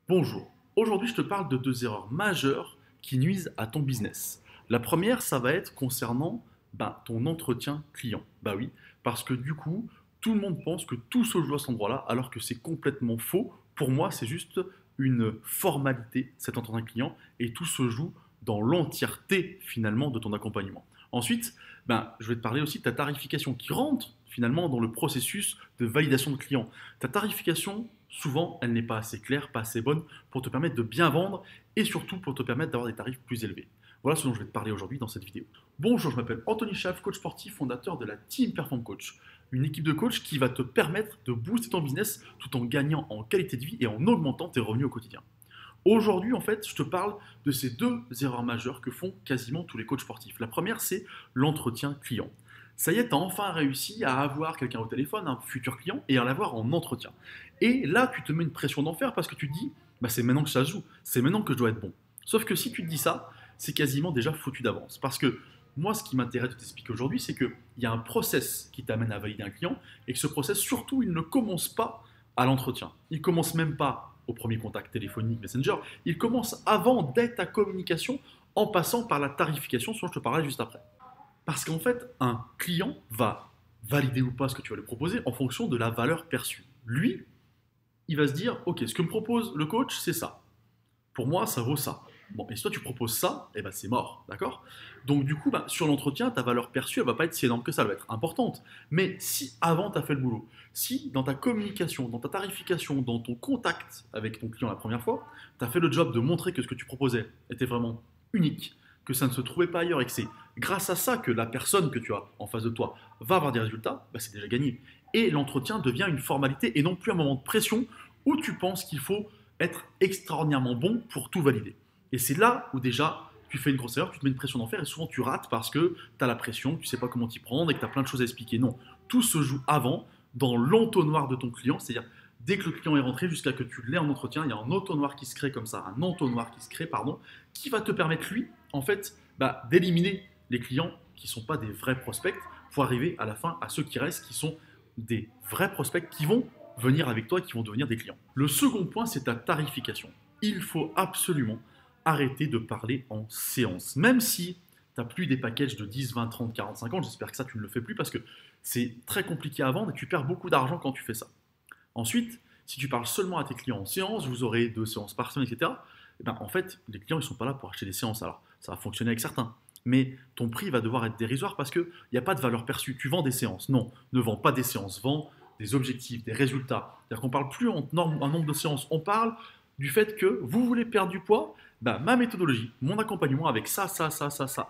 Bonjour, aujourd'hui je te parle de deux erreurs majeures qui nuisent à ton business. La première, ça va être concernant ton entretien client. Bah oui, parce que du coup, tout le monde pense que tout se joue à cet endroit-là, alors que c'est complètement faux. Pour moi, c'est juste une formalité, cet entretien client, et tout se joue dans l'entièreté finalement de ton accompagnement. Ensuite, je vais te parler aussi de ta tarification qui rentre finalement dans le processus de validation de client. Ta tarification, souvent, elle n'est pas assez claire, pas assez bonne pour te permettre de bien vendre et surtout pour te permettre d'avoir des tarifs plus élevés. Voilà ce dont je vais te parler aujourd'hui dans cette vidéo. Bonjour, je m'appelle Anthony Schaaf, coach sportif, fondateur de la Team Perform Coach, une équipe de coachs qui va te permettre de booster ton business tout en gagnant en qualité de vie et en augmentant tes revenus au quotidien. Aujourd'hui, en fait, je te parle de ces deux erreurs majeures que font quasiment tous les coachs sportifs. La première, c'est l'entretien client. Ça y est, tu as enfin réussi à avoir quelqu'un au téléphone, un futur client, et à l'avoir en entretien. Et là, tu te mets une pression d'enfer parce que tu te dis, c'est maintenant que ça se joue, c'est maintenant que je dois être bon. Sauf que si tu te dis ça, c'est quasiment déjà foutu d'avance. Parce que moi, ce qui m'intéresse de t'expliquer aujourd'hui, c'est qu'il y a un process qui t'amène à valider un client, et que ce process, surtout, il ne commence pas à l'entretien. Il commence même pas au premier contact téléphonique, Messenger, il commence avant d'être ta communication en passant par la tarification, ce dont je te parlerai juste après. Parce qu'en fait, un client va valider ou pas ce que tu vas lui proposer en fonction de la valeur perçue. Lui, il va se dire, ok, ce que me propose le coach, c'est ça. Pour moi, ça vaut ça. Bon, et si toi tu proposes ça, c'est mort, d'accord? Donc du coup, sur l'entretien, ta valeur perçue, elle va pas être si énorme que ça, elle va être importante. Mais si avant tu as fait le boulot, si dans ta communication, dans ta tarification, dans ton contact avec ton client la première fois, tu as fait le job de montrer que ce que tu proposais était vraiment unique, que ça ne se trouvait pas ailleurs et que c'est grâce à ça que la personne que tu as en face de toi va avoir des résultats, c'est déjà gagné. Et l'entretien devient une formalité et non plus un moment de pression où tu penses qu'il faut être extraordinairement bon pour tout valider. Et c'est là où déjà tu fais une grosse erreur, tu te mets une pression d'enfer et souvent tu rates parce que tu as la pression, tu ne sais pas comment t'y prendre et que tu as plein de choses à expliquer. Non, tout se joue avant, dans l'entonnoir de ton client, c'est-à-dire dès que le client est rentré jusqu'à que tu l'aies en entretien, il y a un entonnoir qui se crée comme ça, un entonnoir qui se crée, qui va te permettre lui, en fait, d'éliminer les clients qui ne sont pas des vrais prospects pour arriver à la fin à ceux qui restent, qui sont des vrais prospects qui vont venir avec toi, qui vont devenir des clients. Le second point, c'est ta tarification. Il faut absolument arrêter de parler en séance. Même si tu n'as plus des packages de 10, 20, 30, 40, 50, j'espère que ça, tu ne le fais plus parce que c'est très compliqué à vendre et tu perds beaucoup d'argent quand tu fais ça. Ensuite, si tu parles seulement à tes clients en séance, vous aurez 2 séances par semaine, etc. En fait, les clients, ils ne sont pas là pour acheter des séances. Alors, ça va fonctionner avec certains. Mais ton prix va devoir être dérisoire parce qu'il n'y a pas de valeur perçue. Tu vends des séances. Non, ne vends pas des séances. Vends des objectifs, des résultats. C'est-à-dire qu'on ne parle plus en nombre de séances. On parle du fait que vous voulez perdre du poids. Ma méthodologie, mon accompagnement avec ça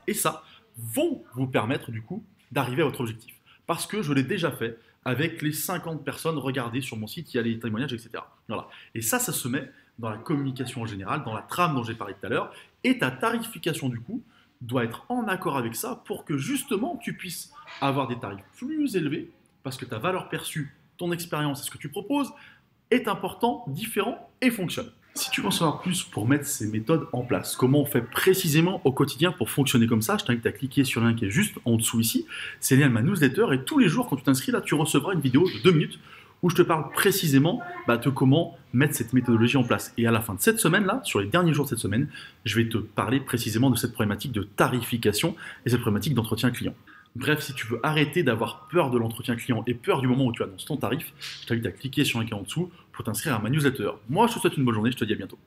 et ça vont vous permettre du coup d'arriver à votre objectif. Parce que je l'ai déjà fait avec les 50 personnes regardées sur mon site, il y a les témoignages, etc. Voilà. Et ça se met dans la communication en général, dans la trame dont j'ai parlé tout à l'heure, et ta tarification du coup doit être en accord avec ça pour que justement tu puisses avoir des tarifs plus élevés, parce que ta valeur perçue, ton expérience et ce que tu proposes est important, différent et fonctionne. Si tu veux en savoir plus pour mettre ces méthodes en place, comment on fait précisément au quotidien pour fonctionner comme ça, je t'invite à cliquer sur le lien qui est juste en dessous ici. C'est le lien de ma newsletter et tous les jours quand tu t'inscris là, tu recevras une vidéo de 2 minutes où je te parle précisément de comment mettre cette méthodologie en place. Et à la fin de cette semaine-là, sur les derniers jours de cette semaine, je vais te parler précisément de cette problématique de tarification et cette problématique d'entretien client. Bref, si tu veux arrêter d'avoir peur de l'entretien client et peur du moment où tu annonces ton tarif, je t'invite à cliquer sur le lien qui est en dessous pour t'inscrire à ma newsletter. Moi, je te souhaite une bonne journée, je te dis à bientôt.